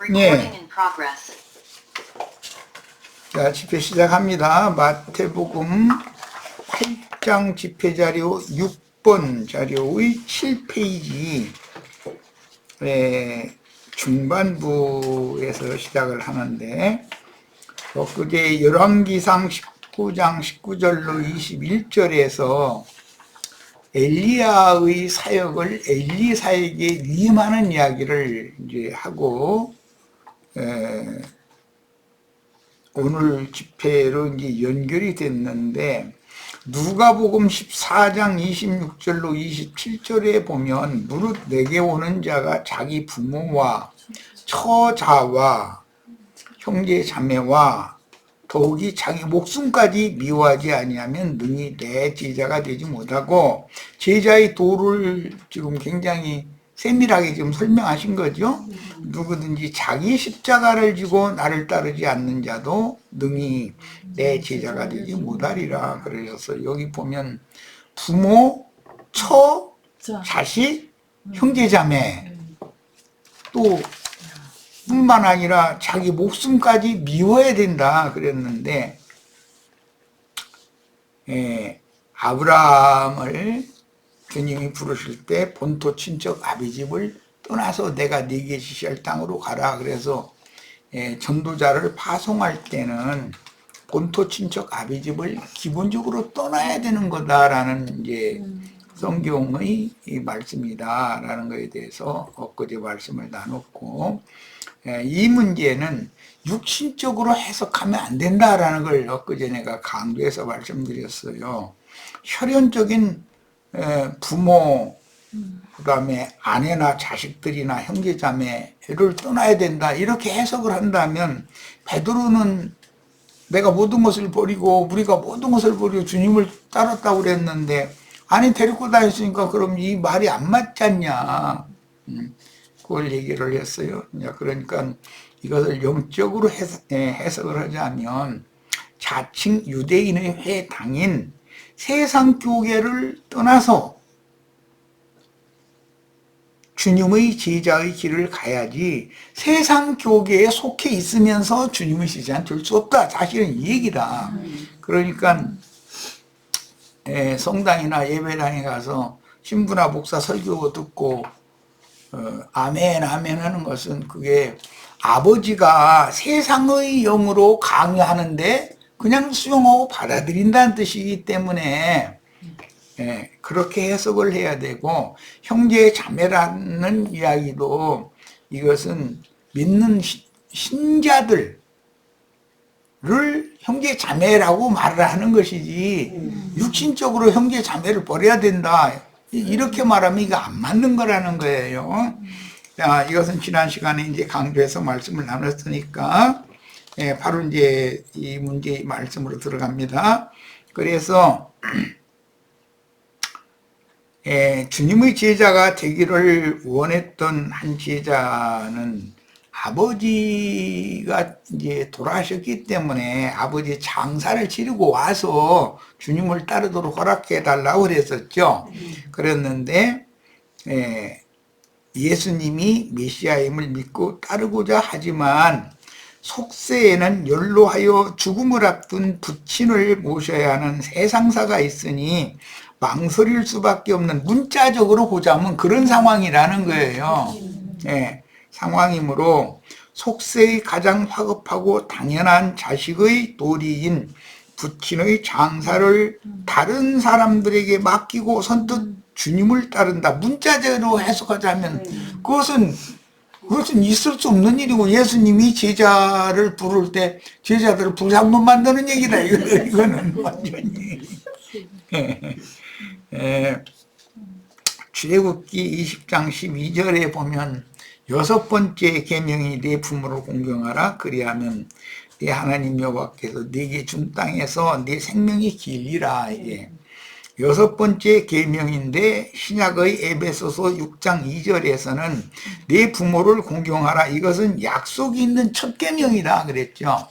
네. 자, 집회 시작합니다. 마태복음 8장 집회자료 6번 자료의 7페이지 중반부에서 시작을 하는데, 그게 열왕기상 19장 19절로 21절에서 엘리야의 사역을 엘리사에게 위임하는 이야기를 이제 하고, 오늘 집회로 이제 연결이 됐는데, 누가복음 14장 26절로 27절에 보면 무릇 내게 오는 자가 자기 부모와 처자와 형제 자매와 더욱이 자기 목숨까지 미워하지 아니하면 능히 내 제자가 되지 못하고, 제자의 도를 지금 굉장히 세밀하게 지금 설명하신 거죠. 누구든지 자기 십자가를 지고 나를 따르지 않는 자도 능히 내 제자가 되지 못하리라. 그러셔서 여기 보면 부모, 처, 자식, 형제자매 또 뿐만 아니라 자기 목숨까지 미워야 된다 그랬는데, 아브라함을 주님이 부르실 때 본토 친척 아비 집을 떠나서 내가 네게 지시할 땅으로 가라. 그래서 전도자를 파송할 때는 본토 친척 아비 집을 기본적으로 떠나야 되는 거다라는 이제 성경의 이 말씀이다라는 것에 대해서 엊그제 말씀을 나눴고, 이 문제는 육신적으로 해석하면 안 된다라는 걸 엊그제 내가 강조해서 말씀드렸어요. 혈연적인 부모, 그 다음에 아내나 자식들이나 형제자매를 떠나야 된다 이렇게 해석을 한다면, 베드로는 내가 모든 것을 버리고 우리가 모든 것을 버리고 주님을 따랐다고 그랬는데, 아니 데리고 다녔으니까 그럼 이 말이 안 맞지 않냐, 그걸 얘기를 했어요. 그러니까 이것을 영적으로 해석을 하자면, 자칭 유대인의 회당인 세상 교계를 떠나서 주님의 제자의 길을 가야지, 세상 교계에 속해 있으면서 주님의 제자는 될 수 없다. 사실은 이 얘기다. 그러니까 성당이나 예배당에 가서 신부나 목사 설교 듣고 아멘 아멘 하는 것은, 그게 아버지가 세상의 영으로 강요하는데 그냥 수용하고 받아들인다는 뜻이기 때문에 그렇게 해석을 해야 되고, 형제 자매라는 이야기도 이것은 믿는 신자들을 형제 자매라고 말을 하는 것이지, 육신적으로 형제 자매를 버려야 된다 이렇게 말하면 이거 안 맞는 거라는 거예요. 자, 이것은 지난 시간에 이제 강조해서 말씀을 나눴으니까 바로 이제 이 문제의 말씀으로 들어갑니다. 그래서 주님의 제자가 되기를 원했던 한 제자는 아버지가 이제 돌아가셨기 때문에 아버지 장사를 치르고 와서 주님을 따르도록 허락해 달라고 그랬었죠. 그랬는데 예수님이 메시아임을 믿고 따르고자 하지만 속세에는 연로하여 죽음을 앞둔 부친을 모셔야 하는 세상사가 있으니 망설일 수밖에 없는, 문자적으로 보자면 그런 상황이라는 거예요. 상황이므로 속세의 가장 화급하고 당연한 자식의 도리인 부친의 장사를 다른 사람들에게 맡기고 선뜻 주님을 따른다. 문자적으로 해석하자면 그것은 있을 수 없는 일이고, 예수님이 제자를 부를 때 제자들을 불상문 만드는 얘기다. 이거는 완전히. 출애굽기 20장 12절에 보면 6번째 계명이 내 부모를 공경하라. 그리하면 내 하나님 여호와께서 네게 준 땅에서 네 생명이 길리라. 이게 6번째 계명인데, 신약의 에베소서 6장 2절에서는 내 부모를 공경하라. 이것은 약속이 있는 첫 계명이다 그랬죠.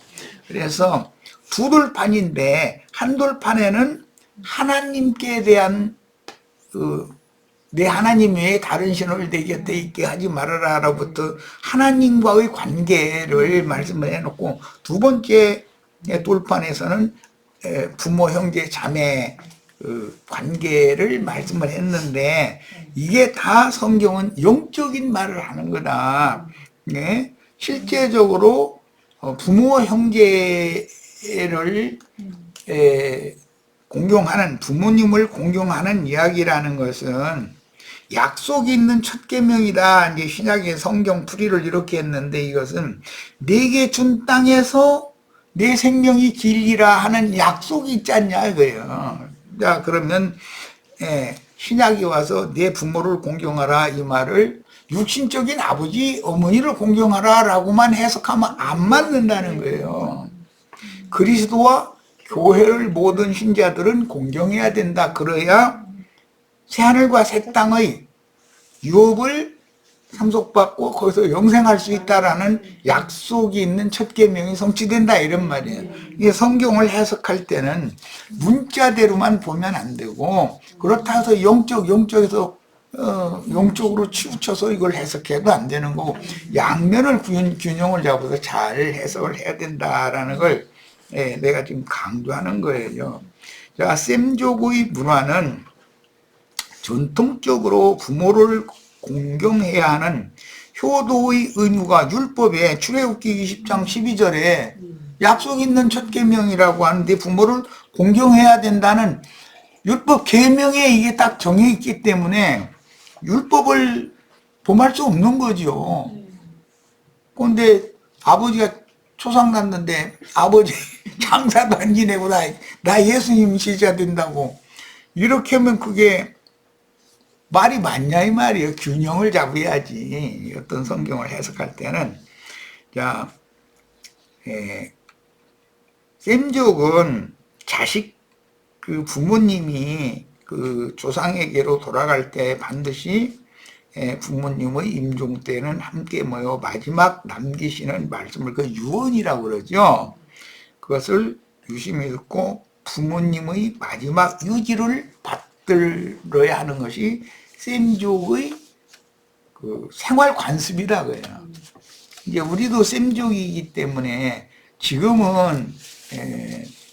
그래서 두 돌판인데, 한 돌판에는 하나님께 대한 내 하나님 외에 다른 신을 내 곁에 있게 하지 말아라로부터 하나님과의 관계를 말씀을 해놓고, 두 번째 돌판에서는 부모, 형제, 자매 관계를 말씀을 했는데, 이게 다 성경은 영적인 말을 하는 거다. 네? 실제적으로 부모, 형제를 공경하는, 부모님을 공경하는 이야기라는 것은 약속이 있는 첫 계명이다. 이제 신약의 성경 풀이를 이렇게 했는데, 이것은 내게 준 땅에서 내 생명이 길리라 하는 약속이 있지 않냐 이거예요. 자, 그러면 신약이 와서 내 부모를 공경하라 이 말을 육신적인 아버지 어머니를 공경하라 라고만 해석하면 안 맞는다는 거예요. 그리스도와 교회를 모든 신자들은 공경해야 된다. 그래야 새하늘과 새 땅의 유업을 상속받고 거기서 영생할 수 있다라는 약속이 있는 첫 계명이 성취된다 이런 말이에요. 이게 성경을 해석할 때는 문자대로만 보면 안 되고, 그렇다 해서 영적에서 영적으로 치우쳐서 이걸 해석해도 안 되는 거고, 양면을 균형을 잡아서 잘 해석을 해야 된다라는 걸 내가 지금 강조하는 거예요. 자, 셈족의 문화는 전통적으로 부모를 공경해야 하는 효도의 의무가 율법에 출애굽기 20장 12절에 약속 있는 첫 계명이라고 하는데, 부모를 공경해야 된다는 율법 계명에 이게 딱 정해 있기 때문에 율법을 범할 수 없는 거죠. 그런데 아버지가 초상 났는데 아버지 장사도 안 지내고 나 예수님 제자 된다고 이렇게 하면 그게 말이 맞냐 이 말이에요. 균형을 잡아야지 어떤 성경을 해석할 때는. 자, 셈족은 자식 그 부모님이 그 조상에게로 돌아갈 때 반드시 부모님의 임종 때는 함께 모여 마지막 남기시는 말씀을 그 유언이라고 그러죠. 그것을 유심히 듣고 부모님의 마지막 유지를 받들어야 하는 것이 셈족의 그 생활 관습이라고요. 이제 우리도 셈족이기 때문에 지금은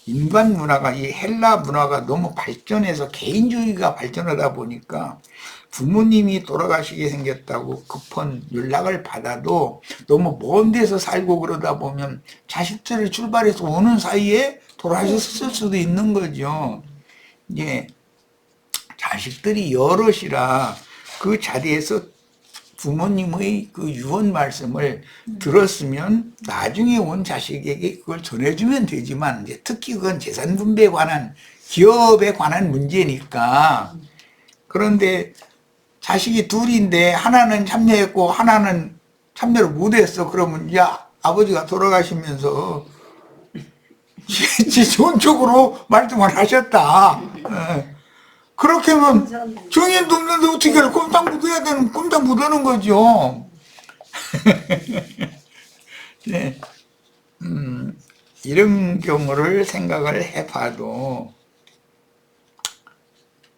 인간 문화가, 이 헬라 문화가 너무 발전해서 개인주의가 발전하다 보니까 부모님이 돌아가시게 생겼다고 급한 연락을 받아도 너무 먼 데서 살고 그러다 보면 자식들이 출발해서 오는 사이에 돌아가셨을 수도 있는 거죠. 예, 자식들이 여럿이라 그 자리에서 부모님의 그 유언 말씀을 들었으면 나중에 온 자식에게 그걸 전해주면 되지만, 이제 특히 그건 재산 분배에 관한, 기업에 관한 문제니까. 그런데 자식이 둘인데 하나는 참여했고 하나는 참여를 못했어. 그러면 야, 아버지가 돌아가시면서 지 좋은 쪽으로 말씀을 하셨다. 그렇게 하면 정인도 없는데 어떻게 해? 꼼짝 묻어야 되는, 꼼짝 묻어는 거죠. 네. 이런 경우를 생각을 해봐도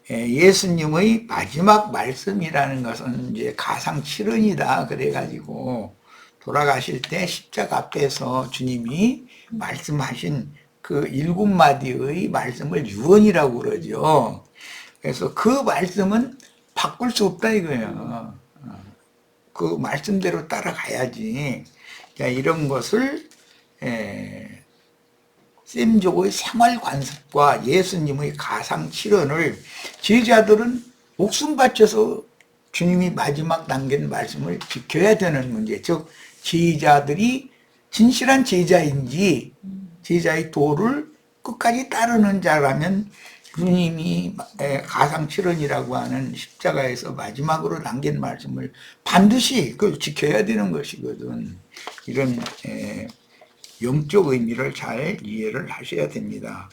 예수님의 마지막 말씀이라는 것은 이제 가상 7언이다 그래가지고 돌아가실 때 십자가 앞에서 주님이 말씀하신 그 7마디의 말씀을 유언이라고 그러죠. 그래서 그 말씀은 바꿀 수 없다 이거예요. 그 말씀대로 따라가야지. 자, 이런 것을 셈족의 생활 관습과 예수님의 가상 7언을 제자들은 목숨 바쳐서 주님이 마지막 남긴 말씀을 지켜야 되는 문제, 즉 제자들이 진실한 제자인지 제자의 도를 끝까지 따르는 자라면 주님이 가상 7언이라고 하는 십자가에서 마지막으로 남긴 말씀을 반드시 그걸 지켜야 되는 것이거든. 이런 영적 의미를 잘 이해를 하셔야 됩니다.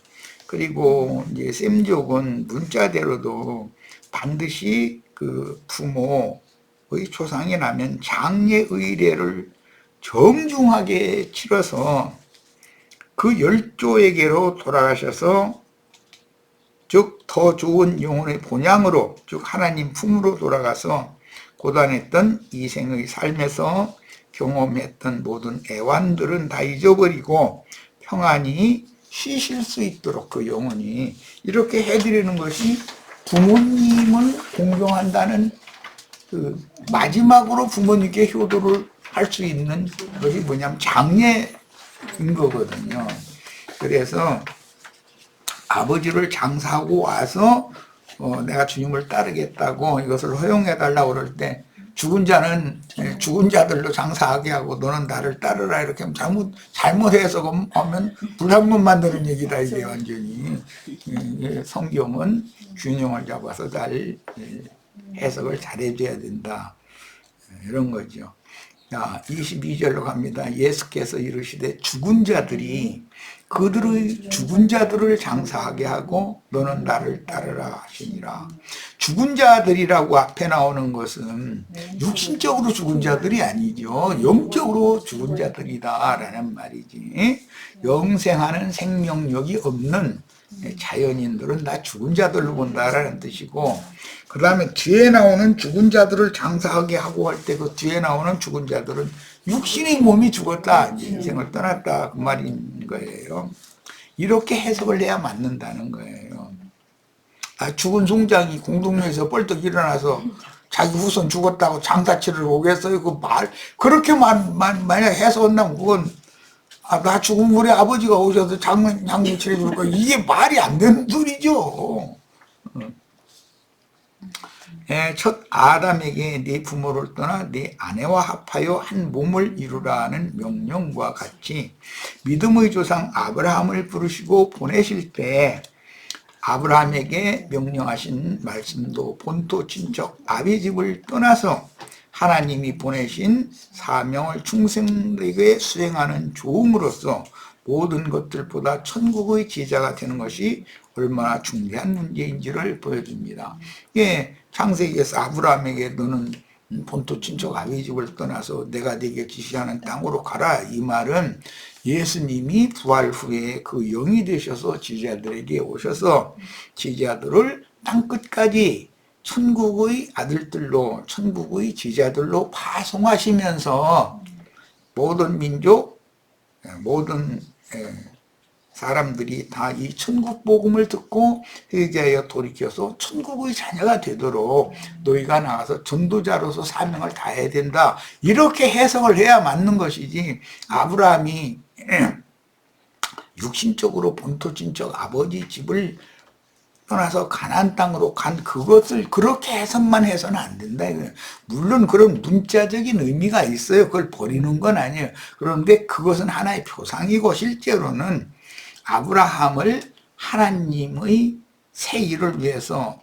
그리고 이제 셈족은 문자대로도 반드시 그 부모의 초상이 나면 장례 의례를 정중하게 치러서 그 열조에게로 돌아가셔서 즉 더 좋은 영혼의 본향으로, 즉 하나님 품으로 돌아가서 고단했던 이 생의 삶에서 경험했던 모든 애환들은 다 잊어버리고 평안히 쉬실 수 있도록 그 영혼이 이렇게 해드리는 것이 부모님을 공경한다는 그 마지막으로 부모님께 효도를 할 수 있는 것이 뭐냐면 장례인 거거든요. 그래서 아버지를 장사하고 와서 내가 주님을 따르겠다고 이것을 허용해달라고 그럴 때 죽은 자는 죽은 자들로 장사하게 하고 너는 나를 따르라 이렇게 하면 잘못해서 하면 불합문 만드는 얘기다 이게 완전히. 성경은 균형을 잡아서 잘 해석을 잘해줘야 된다 이런 거죠. 자, 22절로 갑니다. 예수께서 이르시되 죽은 자들이 그들의 죽은 자들을 장사하게 하고 너는 나를 따르라 하시니라. 죽은 자들이라고 앞에 나오는 것은 육신적으로 죽은 자들이 아니죠. 영적으로 죽은 자들이다라는 말이지. 영생하는 생명력이 없는 자연인들은 다 죽은 자들로 본다라는 뜻이고, 그 다음에 뒤에 나오는 죽은 자들을 장사하게 하고 할 때 그 뒤에 나오는 죽은 자들은 육신의 몸이 죽었다, 인생을 떠났다 그 말인 거예요. 이렇게 해석을 해야 맞는다는 거예요. 죽은 송장이 공동묘에서 뻘떡 일어나서 자기 후손 죽었다고 장사치를 오겠어요? 그 말 그렇게 만약 해석한다면 그건 나 죽은 우리 아버지가 오셔서 장례치를 줄 거야. 이게 말이 안 되는 소리죠. 첫 아담에게 네 부모를 떠나 네 아내와 합하여 한 몸을 이루라는 명령과 같이 믿음의 조상 아브라함을 부르시고 보내실 때 아브라함에게 명령하신 말씀도 본토 친척 아비집을 떠나서 하나님이 보내신 사명을 충성되게 수행하는 조음으로써 모든 것들보다 천국의 제자가 되는 것이 얼마나 중대한 문제인지를 보여줍니다. 창세기에서 아브라함에게 너는 본토 친척 아비집을 떠나서 내가 네게 지시하는 땅으로 가라, 이 말은 예수님이 부활 후에 그 영이 되셔서 제자들에게 오셔서 제자들을 땅끝까지 천국의 아들들로, 천국의 제자들로 파송하시면서 모든 민족, 모든 사람들이 다 이 천국 복음을 듣고 회개하여 돌이켜서 천국의 자녀가 되도록 너희가 나가서 전도자로서 사명을 다해야 된다, 이렇게 해석을 해야 맞는 것이지, 아브라함이 육신적으로 본토 친척 아버지 집을 떠나서 가나안 땅으로 간 그것을 그렇게 해석만 해서는 안 된다. 물론 그런 문자적인 의미가 있어요. 그걸 버리는 건 아니에요. 그런데 그것은 하나의 표상이고 실제로는 아브라함을 하나님의 새 일을 위해서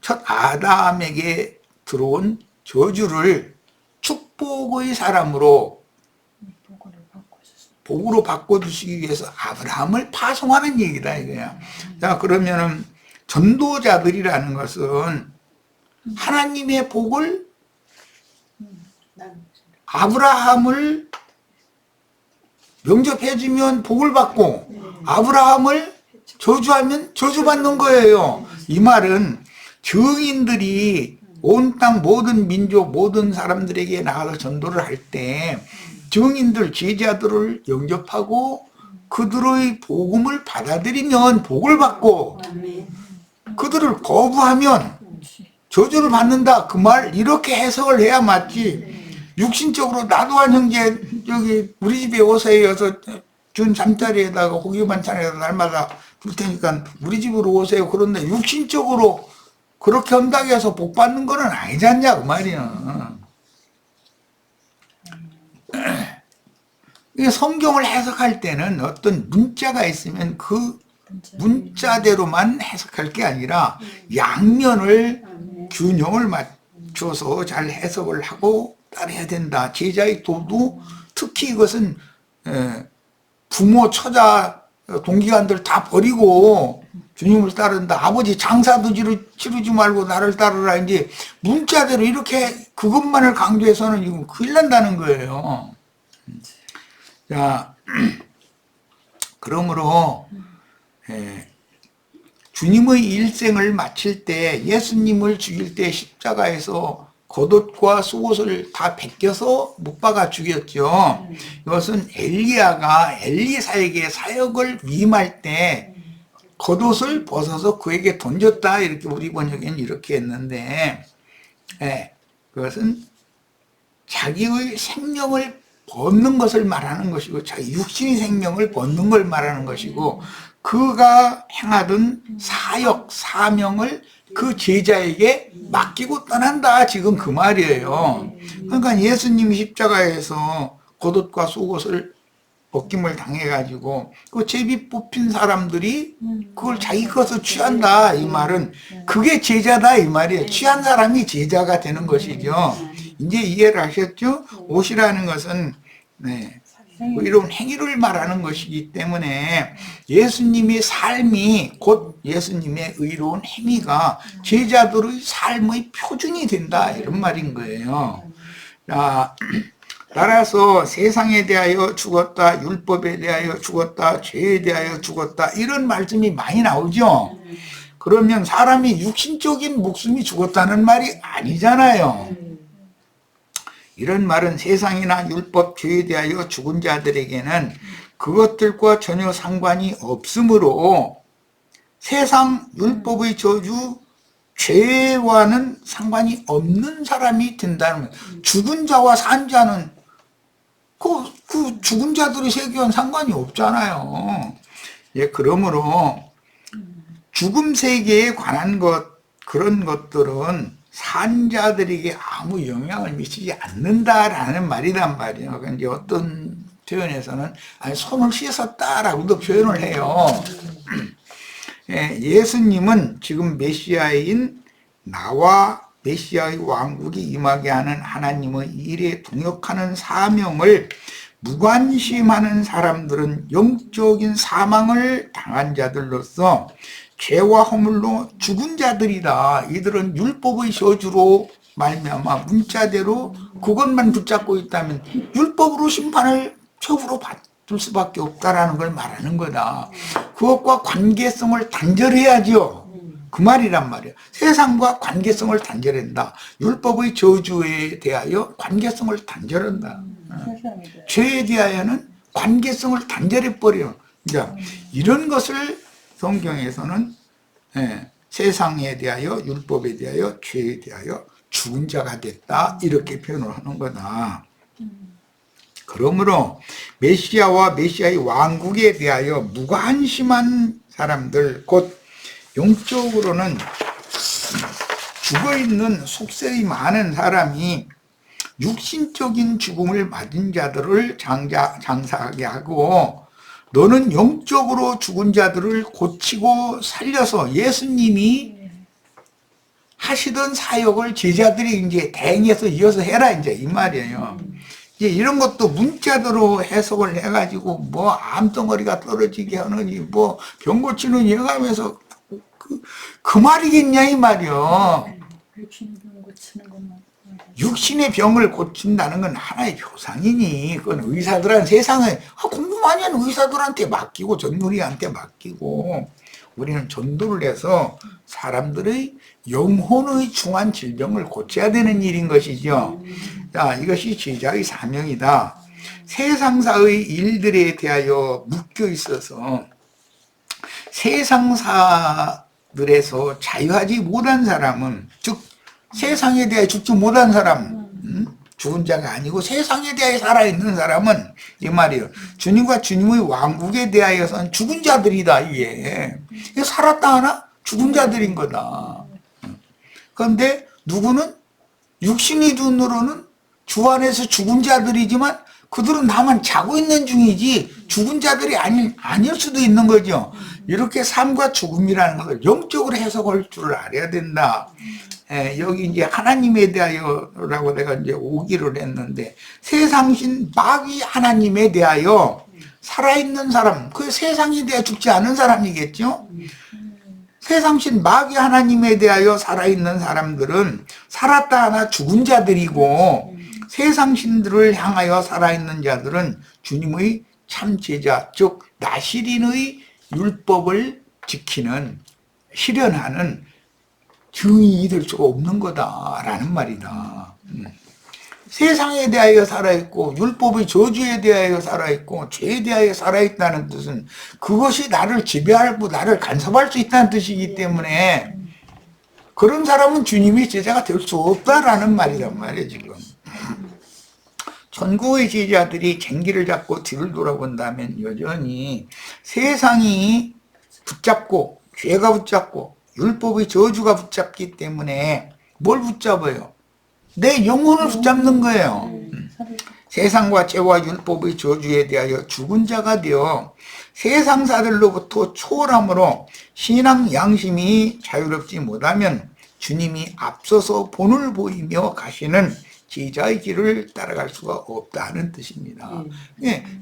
첫 아담에게 들어온 저주를 축복의 사람으로 복으로 바꿔주시기 위해서 아브라함을 파송하는 얘기다 이거야. 자, 그러면은 전도자들이라는 것은 하나님의 복을 아브라함을 영접해주면 복을 받고 아브라함을 저주하면 저주받는 거예요. 이 말은 증인들이 온 땅 모든 민족 모든 사람들에게 나가서 전도를 할 때 증인들 제자들을 영접하고 그들의 복음을 받아들이면 복을 받고 그들을 거부하면 저주를 받는다, 그 말 이렇게 해석을 해야 맞지. 육신적으로 나도한 형제 여기 우리 집에 오세요 해서 준 잠자리에다가 고기 반찬에다 날마다 줄 테니까 우리 집으로 오세요, 그런데 육신적으로 그렇게 한다고 해서 복 받는 거는 아니지 않냐 그 말이야. 성경을 해석할 때는 어떤 문자가 있으면 그 문자대로만 해석할 게 아니라 양면을 균형을 맞춰서 잘 해석을 하고 따라야 된다. 제자의 도도 특히 이것은 부모, 처자, 동기간들 다 버리고 주님을 따른다. 아버지 장사도 치르지 말고 나를 따르라. 이제 문자대로 이렇게 그것만을 강조해서는 이거 큰일 난다는 거예요. 자, 그러므로 주님의 일생을 마칠 때 예수님을 죽일 때 십자가에서 겉옷과 속옷을 다 벗겨서 못 박아 죽였죠. 이것은 엘리야가 엘리사에게 사역을 위임할 때 겉옷을 벗어서 그에게 던졌다, 이렇게 우리 번역에는 이렇게 했는데, 그것은 자기의 생명을 벗는 것을 말하는 것이고, 자기 육신의 생명을 벗는 걸 말하는 것이고, 그가 행하던 사역, 사명을 그 제자에게 맡기고 떠난다, 지금 그 말이에요. 그러니까 예수님이 십자가에서 겉옷과 속옷을 벗김을 당해가지고 그 제비 뽑힌 사람들이 그걸 자기 것을 취한다, 이 말은 그게 제자다, 이 말이에요. 취한 사람이 제자가 되는 것이죠. 이제 이해를 하셨죠? 옷이라는 것은 이런 행위를 말하는 것이기 때문에 예수님의 삶이 곧 예수님의 의로운 행위가 제자들의 삶의 표준이 된다, 이런 말인 거예요. 자, 따라서 세상에 대하여 죽었다, 율법에 대하여 죽었다, 죄에 대하여 죽었다, 이런 말씀이 많이 나오죠. 그러면 사람이 육신적인 목숨이 죽었다는 말이 아니잖아요. 이런 말은 세상이나 율법, 죄에 대하여 죽은 자들에게는 그것들과 전혀 상관이 없으므로 세상 율법의 저주, 죄와는 상관이 없는 사람이 된다는 거예요. 죽은 자와 산 자는 그 죽은 자들의 세계와는 상관이 없잖아요. 그러므로 죽음 세계에 관한 그런 것들은 산 자들에게 아무 영향을 미치지 않는다라는 말이란 말이에요. 이제 어떤 표현에서는 손을 씻었다라고도 표현을 해요. 예수님은 지금 메시아인 나와 메시아의 왕국이 임하게 하는 하나님의 일에 동역하는 사명을 무관심하는 사람들은 영적인 사망을 당한 자들로서 죄와 허물로 죽은 자들이다. 이들은 율법의 저주로 말미암아 문자대로 그것만 붙잡고 있다면 율법으로 심판을 처우로 받을 수밖에 없다라는 걸 말하는 거다. 그것과 관계성을 단절해야죠. 그 말이란 말이에요. 세상과 관계성을 단절한다. 율법의 저주에 대하여 관계성을 단절한다. 죄에 대하여는 관계성을 단절해버려요. 그러니까 이런 것을 성경에서는 세상에 대하여, 율법에 대하여, 죄에 대하여 죽은 자가 됐다, 이렇게 표현을 하는 거다. 그러므로 메시아와 메시아의 왕국에 대하여 무관심한 사람들, 곧 영적으로는 죽어있는 속세의 많은 사람이 육신적인 죽음을 맞은 자들을 장사하게 하고, 너는 영적으로 죽은 자들을 고치고 살려서 예수님이 하시던 사역을 제자들이 이제 대행해서 이어서 해라, 이제 이 말이에요. 이제 이런 것도 문자대로 해석을 해가지고 뭐 암덩어리가 떨어지게 하느니 뭐 병 고치는 예감에서 그 말이겠냐, 이 말이요. 육신의 병을 고친다는 건 하나의 표상이니, 그건 의사들한 세상에 공부 많이 하는 의사들한테 맡기고 전문의한테 맡기고, 우리는 전도를 해서 사람들의 영혼의 중한 질병을 고쳐야 되는 일인 것이죠. 자, 이것이 제자의 사명이다. 세상사의 일들에 대하여 묶여 있어서 세상사들에서 자유하지 못한 사람은, 즉 세상에 대해 죽지 못한 사람, 죽은 자가 아니고 세상에 대해 살아있는 사람은 이 말이에요. 주님과 주님의 왕국에 대하여서는 죽은 자들이다, 이게. 살았다 하나? 죽은 자들인 거다. 그런데 누구는 육신의 눈으로는 주 안에서 죽은 자들이지만 그들은 다만 자고 있는 중이지 죽은 자들이 아닐 수도 있는 거죠. 이렇게 삶과 죽음이라는 것을 영적으로 해석할 줄 알아야 된다. 여기 이제 하나님에 대하여라고 내가 이제 오기를 했는데, 세상신 마귀 하나님에 대하여 살아있는 사람, 그 세상에 대해 죽지 않은 사람이겠죠? 세상신 마귀 하나님에 대하여 살아있는 사람들은 살았다 하나 죽은 자들이고, 세상신들을 향하여 살아있는 자들은 주님의 참 제자, 즉 나시린의 율법을 지키는 실현하는 증인이 될 수가 없는 거다라는 말이다. 세상에 대하여 살아있고 율법의 저주에 대하여 살아있고 죄에 대하여 살아있다는 뜻은 그것이 나를 지배하고 나를 간섭할 수 있다는 뜻이기 때문에 그런 사람은 주님의 제자가 될 수 없다라는 말이란 말이에요. 지금 전국의 제자들이 쟁기를 잡고 뒤를 돌아본다면 여전히 세상이 붙잡고 죄가 붙잡고 율법의 저주가 붙잡기 때문에 뭘 붙잡아요? 내 영혼을 붙잡는 거예요. 세상과 죄와 율법의 저주에 대하여 죽은 자가 되어 세상사들로부터 초월함으로 신앙 양심이 자유롭지 못하면 주님이 앞서서 본을 보이며 가시는 제자의 길을 따라갈 수가 없다는 뜻입니다.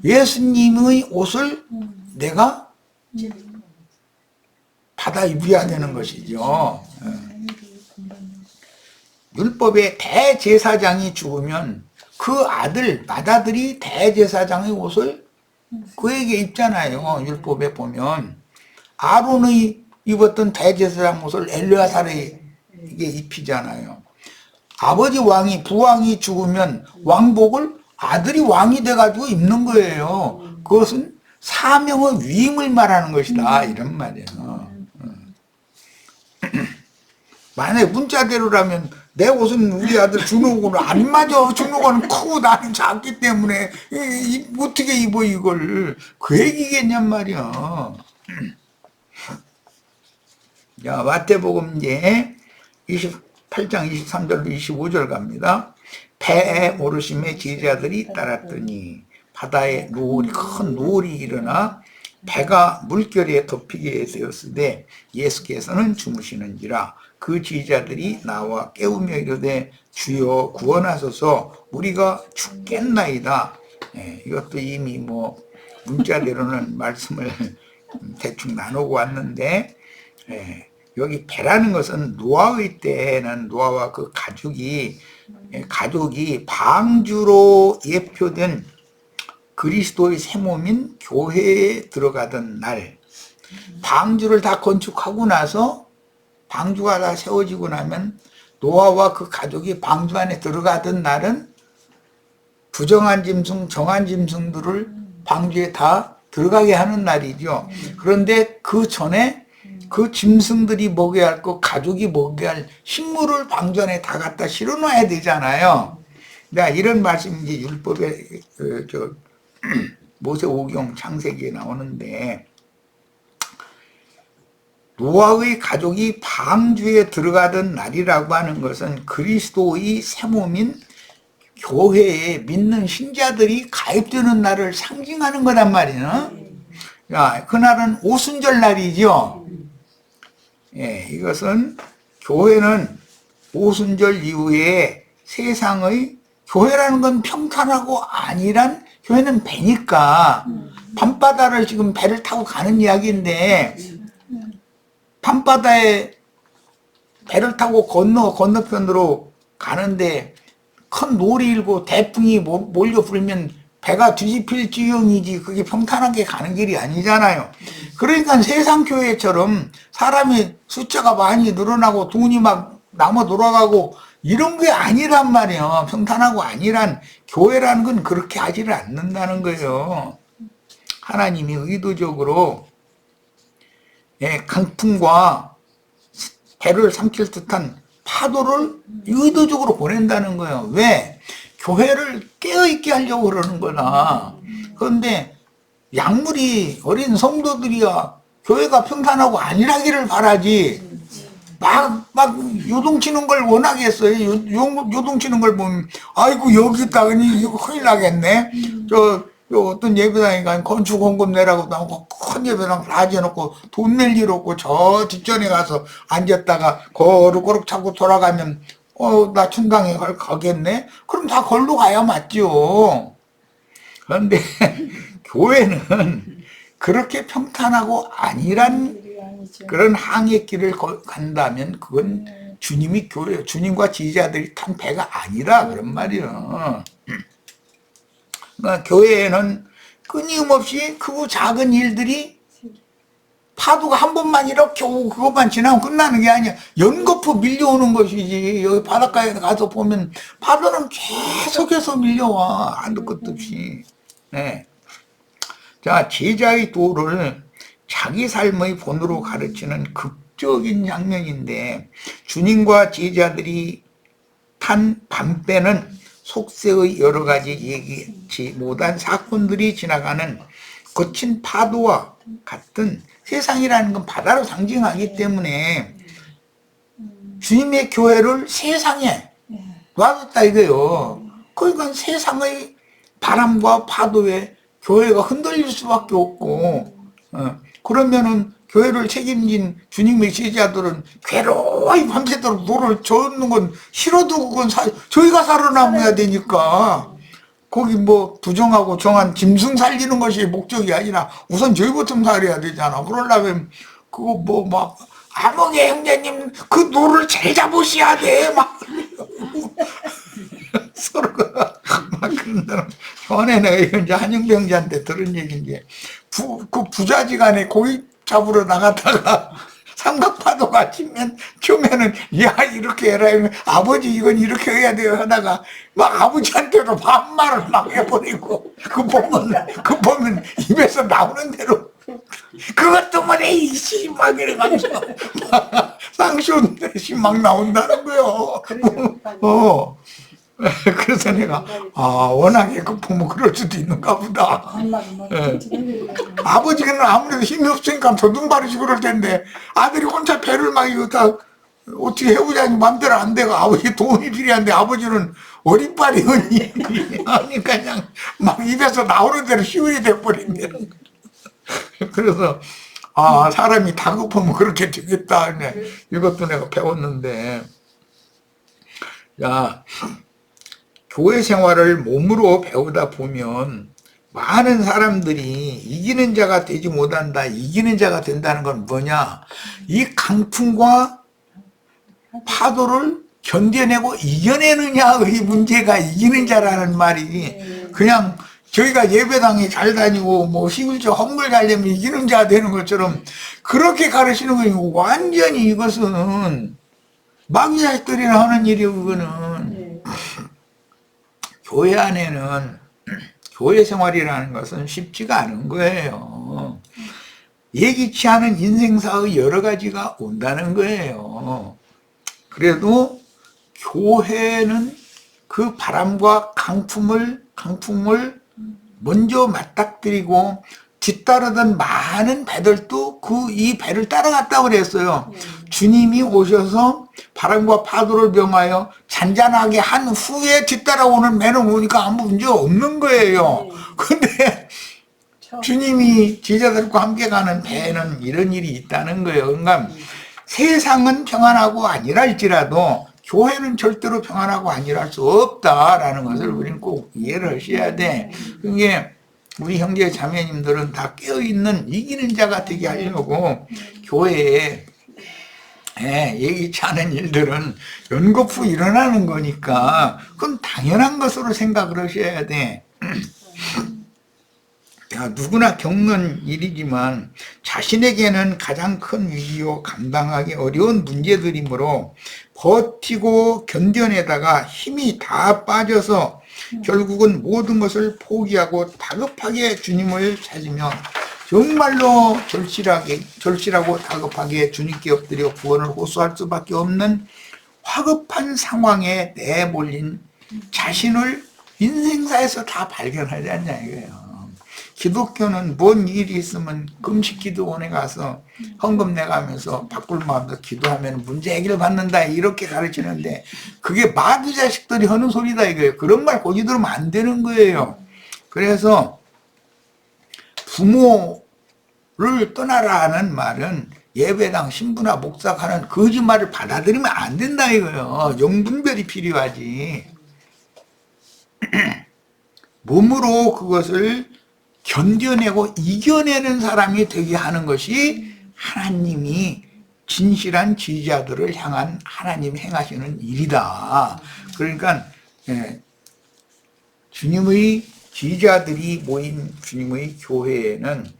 예수님의 옷을 내가 받아 입어야 되는 것이죠. 율법의 대제사장이 죽으면 그 맏아들이 대제사장의 옷을 그에게 입잖아요. 율법에 보면 아론의 입었던 대제사장 옷을 엘르야살에게 입히잖아요. 아버지 왕이 부왕이 죽으면 왕복을 아들이 왕이 돼가지고 입는 거예요. 그것은 사명의 위임을 말하는 것이다 이런 말이에요. 만약에 문자대로라면 내 옷은 우리 아들 준호고는 안 맞아. 준호고는 크고 나는 작기 때문에 어떻게 입어 이걸. 그 얘기겠냔 말이야. 자, 마태복음 이제 28장 23절로 25절 갑니다. 배에 오르심에 제자들이 따랐더니 바다에 큰 노을이 일어나 배가 물결에 덮이게 되었으되 예수께서는 주무시는지라. 그 제자들이 나와 깨우며 이르되 주여 구원하소서 우리가 죽겠나이다. 이것도 이미 문자대로는 말씀을 대충 나누고 왔는데 여기 배라는 것은 노아의 때는 노아와 그 가족이 방주로 예표된 그리스도의 새 몸인 교회에 들어가던 날, 방주를 다 건축하고 나서 방주가 다 세워지고 나면 노아와 그 가족이 방주 안에 들어가던 날은 부정한 짐승, 정한 짐승들을 방주에 다 들어가게 하는 날이죠. 그런데 그 전에 그 짐승들이 먹여야 할 것, 가족이 먹여야 할 식물을 방주 안에 다 갖다 실어놔야 되잖아요. 이런 말씀이 율법에 모세오경 창세기에 나오는데 노아의 가족이 방주에 들어가던 날이라고 하는 것은 그리스도의 새 몸인 교회에 믿는 신자들이 가입되는 날을 상징하는 거란 말이에요. 그날은 오순절 날이죠. 이것은 교회는 오순절 이후에 세상의 교회라는 건 평탄하고 안일한 교회는 배니까 밤바다를 지금 배를 타고 가는 이야기인데 밤바다에 배를 타고 건너편으로 가는데 큰 노을이 일고 대풍이 몰려 불면 배가 뒤집힐 지경이지 그게 평탄하게 가는 길이 아니잖아요. 그러니까 세상 교회처럼 사람이 숫자가 많이 늘어나고 돈이 막 남아 돌아가고 이런 게 아니란 말이에요. 평탄하고 안일한 교회라는 건 그렇게 하지를 않는다는 거예요. 하나님이 의도적으로 강풍과 배를 삼킬 듯한 파도를 의도적으로 보낸다는 거예요. 왜? 교회를 깨어있게 하려고 그러는 거다. 그런데 약물이 어린 성도들이야 교회가 평탄하고 안일하기를 바라지 막 요동치는 걸 원하겠어요. 요동치는 걸 보면 아이고 여기 있다니 이거 큰일 나겠네. 어떤 예배당이가 건축 헌금 내라고 나오고 큰 예배당 다 지어놓고 돈 낼 일 없고 저 뒷전에 가서 앉았다가 거룩거룩 차고 돌아가면 나 천당에 가겠네? 그럼 다 걸로 가야 맞죠. 그런데 교회는 그렇게 평탄하고 안일한 그런 항해 길을 간다면 그건 주님이 주님과 지지자들이 탄 배가 아니라 그런 말이에요. 그러니까 교회에는 끊임없이 크고 작은 일들이 파도가 한 번만 이렇게 오고 그것만 지나면 끝나는 게 아니야. 연거푸 밀려오는 것이지. 여기 바닷가에 가서 보면 파도는 계속해서 밀려와. 한도 끝도 없이. 네. 자, 제자의 도를 자기 삶의 본으로 가르치는 극적인 장면인데, 주님과 제자들이 탄 밤배는 속세의 여러 가지 예기치 못한 사건들이 지나가는 거친 파도와 같은, 세상이라는 건 바다로 상징하기 때문에 주님의 교회를 세상에 놔뒀다 이거예요. 그러니까 세상의 바람과 파도에 교회가 흔들릴 수밖에 없고, 그러면은 교회를 책임진 주님의 제자들은 괴로이 밤새도록 노를 젓는 건 싫어도 그건 저희가 살아남아야 되니까, 거기 뭐 부정하고 정한 짐승 살리는 것이 목적이 아니라 우선 저희부터 살아야 되잖아. 그러려면 그거 뭐 막 아몽의 형제님 그 노를 잘 잡으셔야 돼 막 서로가 막 그런다는. 전에 내가 이제 한영병자한테 들은 얘기인데, 그 부자지간에 고기 잡으러 나갔다가 삼각파도가 치면 처음에는 야 이렇게 해라 이러면 아버지 이건 이렇게 해야 돼요 하다가 막 아버지한테도 반말을 막 해버리고, 그 보면 입에서 나오는 대로 그것 때문에 이씨 막 이래가지고 쌍쇼듯이 막 나온다는 거요. 그래서 내가 워낙에 급하면 그럴 수도 있는가 보다. 아버지는 아무래도 힘이 없으니까 더듬바르지 그럴 텐데, 아들이 혼자 배를 막 이거 다 어떻게 해보자니 맘대로 안 되고 아버지 도움이 필요한데, 아버지는 어린발이니 아니 그냥 막 입에서 나오는 대로 시원이 돼버린대. 그래서 사람이 다급하면 그렇게 되겠다. 이것도 내가 배웠는데, 야, 교회 생활을 몸으로 배우다 보면 많은 사람들이 이기는 자가 되지 못한다, 이기는 자가 된다는 건 뭐냐, 이 강풍과 파도를 견뎌내고 이겨내느냐의 문제가 이기는 자라는 말이, 그냥 저희가 예배당에 잘 다니고 뭐 11조 헌물 잘 내면 이기는 자 되는 것처럼 그렇게 가르치는 거예요. 완전히 이것은 마귀 자식들이나 하는 일이에요. 그거는 교회 안에는 교회 생활이라는 것은 쉽지가 않은 거예요. 예기치 않은 인생사의 여러 가지가 온다는 거예요. 그래도 교회는 그 바람과 강풍을 먼저 맞닥뜨리고 뒤따르던 많은 배들도 이 배를 따라갔다고 그랬어요. 주님이 오셔서 바람과 파도를 명하여 잔잔하게 한 후에 뒤따라오는 배는 오니까 아무 문제 없는 거예요. 근데 주님이 제자들과 함께 가는 배에는 이런 일이 있다는 거예요. 그러니까 세상은 평안하고 아니랄지라도 교회는 절대로 평안하고 아니랄 수 없다라는 것을 우리는 꼭 이해를 하셔야 돼. 그게 우리 형제 자매님들은 다 깨어있는 이기는 자가 되게 하려고 교회에 예기치 않은 일들은 연거푸 일어나는 거니까 그건 당연한 것으로 생각을 하셔야 돼. 누구나 겪는 일이지만 자신에게는 가장 큰 위기요 감당하기 어려운 문제들이므로 버티고 견뎌내다가 힘이 다 빠져서 결국은 모든 것을 포기하고 다급하게 주님을 찾으며 정말로 절실하고 다급하게 주님께 엎드려 구원을 호소할 수밖에 없는 화급한 상황에 내몰린 자신을 인생사에서 다 발견하지 않냐 이거예요. 기독교는 뭔 일이 있으면 금식기도원에 가서 헌금 내가면서 바꿀 마음도 기도하면 문제 해결 받는다 이렇게 가르치는데, 그게 마귀 자식들이 하는 소리다 이거예요. 그런 말 거기 들으면 안 되는 거예요. 그래서 부모를 떠나라는 말은 예배당 신부나 목사가 하는 거짓말을 받아들이면 안 된다 이거예요. 영분별이 필요하지. 몸으로 그것을 견뎌내고 이겨내는 사람이 되게 하는 것이 하나님이 진실한 지지자들을 향한 하나님이 행하시는 일이다. 그러니까 주님의 지지자들이 모인 주님의 교회에는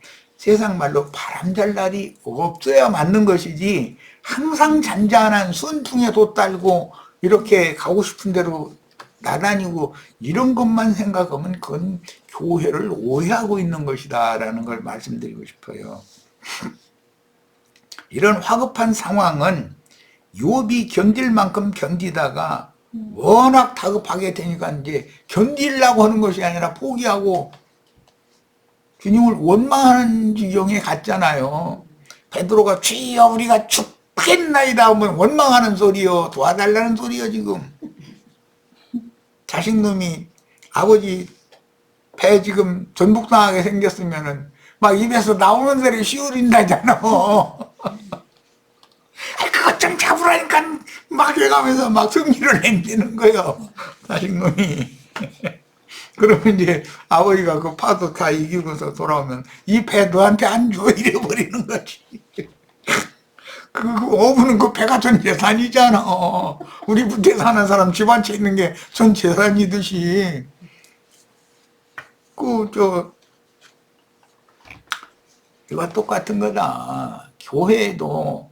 세상 말로 바람잘 날이 없어야 맞는 것이지 항상 잔잔한 순풍에 돛달고 이렇게 가고 싶은 대로 나다니고 이런 것만 생각하면 그건 교회를 오해하고 있는 것이다 라는 걸 말씀드리고 싶어요. 이런 화급한 상황은 욥이 견딜 만큼 견디다가 워낙 다급하게 되니까 이제 견디려고 하는 것이 아니라 포기하고 주님을 원망하는 지경에 갔잖아요. 베드로가 주여 우리가 죽겠나이다 하면 원망하는 소리요, 도와달라는 소리요. 지금 자식놈이 아버지 배 지금 전복당하게 생겼으면은 막 입에서 나오는 대로 시우린다잖아. 그것 좀 잡으라니까 막 해가면서 막 승리를 내는 거예요, 자식놈이. 그러면 이제 아버지가 그 파도 다 이기고서 돌아오면 이 배 너한테 안 줘 이래버리는 거지. 그 어부는 그 배가 전 재산이잖아. 우리 밑에 사는 사람 집 한 채 있는 게 전 재산이듯이. 이와 똑같은 거다. 교회도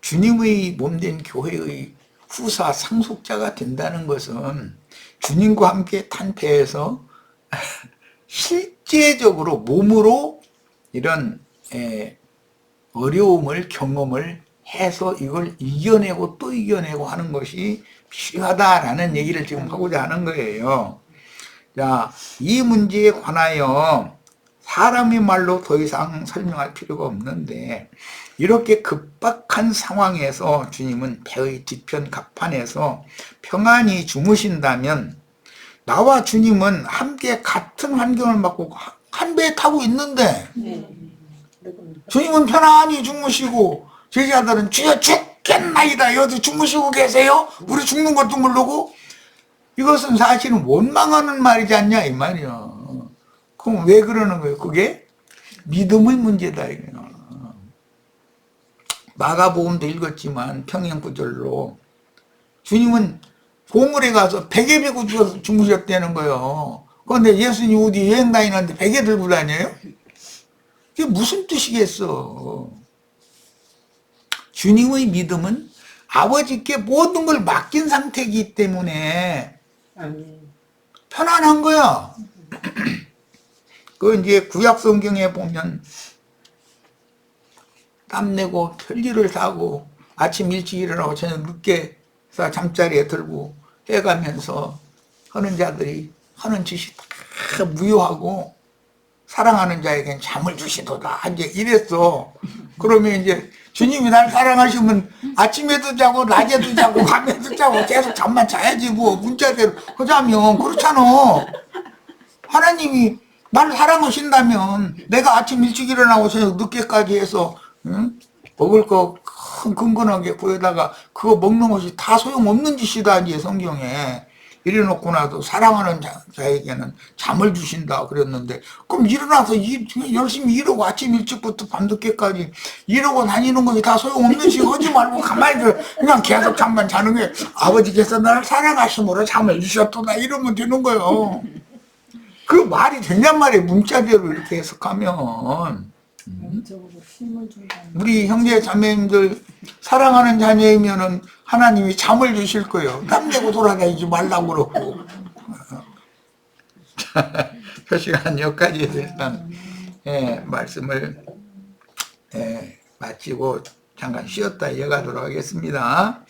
주님의 몸된 교회의 후사 상속자가 된다는 것은 주님과 함께 탄 배에서 실제적으로 몸으로 이런 어려움을 경험을 해서 이걸 이겨내고 또 이겨내고 하는 것이 필요하다라는 얘기를 지금 하고자 하는 거예요. 자, 이 문제에 관하여 사람의 말로 더 이상 설명할 필요가 없는데, 이렇게 급박한 상황에서 주님은 배의 뒤편 갑판에서 평안히 주무신다면 나와 주님은 함께 같은 환경을 맞고 한 배에 타고 있는데 주님은 편안히 주무시고 제자들은 주여 죽겠나이다 여기 주무시고 계세요? 우리 죽는 것도 모르고. 이것은 사실은 원망하는 말이지 않냐 이 말이야. 그럼 왜 그러는 거예요? 그게 믿음의 문제다 이거야. 마가복음도 읽었지만 평행구절로 주님은 보물에 가서 베개 메고 주무셨다는 거예요. 그런데 예수님 어디 여행 다니는데 베개 들고 다녀요? 그게 무슨 뜻이겠어. 주님의 믿음은 아버지께 모든 걸 맡긴 상태이기 때문에 편안한 거야. 그 이제 구약 성경에 보면 땀내고 편리를 사고 아침 일찍 일어나고 저녁 늦게 잠자리에 들고 해가면서 하는 자들이 하는 짓이 다 무효하고 사랑하는 자에겐 잠을 주시도다 이제 이랬어. 그러면 이제 주님이 날 사랑하시면 아침에도 자고 낮에도 자고 밤에도 자고 계속 잠만 자야지 뭐 문자대로 하자면 그렇잖아. 하나님이 날 사랑하신다면 내가 아침 일찍 일어나고 저녁 늦게까지 해서 먹을 거 근근하게 구해다가 그거 먹는 것이 다 소용없는 짓이다 이제 성경에 이래놓고 나도 사랑하는 자에게는 잠을 주신다 그랬는데, 그럼 일어나서 열심히 일하고 아침 일찍부터 밤늦게까지 일하고 다니는 것이 다 소용없는 짓 하지 말고 가만히 그냥 계속 잠만 자는 게 아버지께서 나를 사랑하심으로 잠을 주셨구나 이러면 되는 거예요. 그 말이 되냔 말이에요. 문자대로 이렇게 해석하면. 우리 형제 자매님들 사랑하는 자녀이면은 하나님이 잠을 주실 거예요. 땀내고 돌아다니지 말라고 그러고. 표시간 여기까지에 대해서는 말씀을 마치고 잠깐 쉬었다 이어가도록 하겠습니다.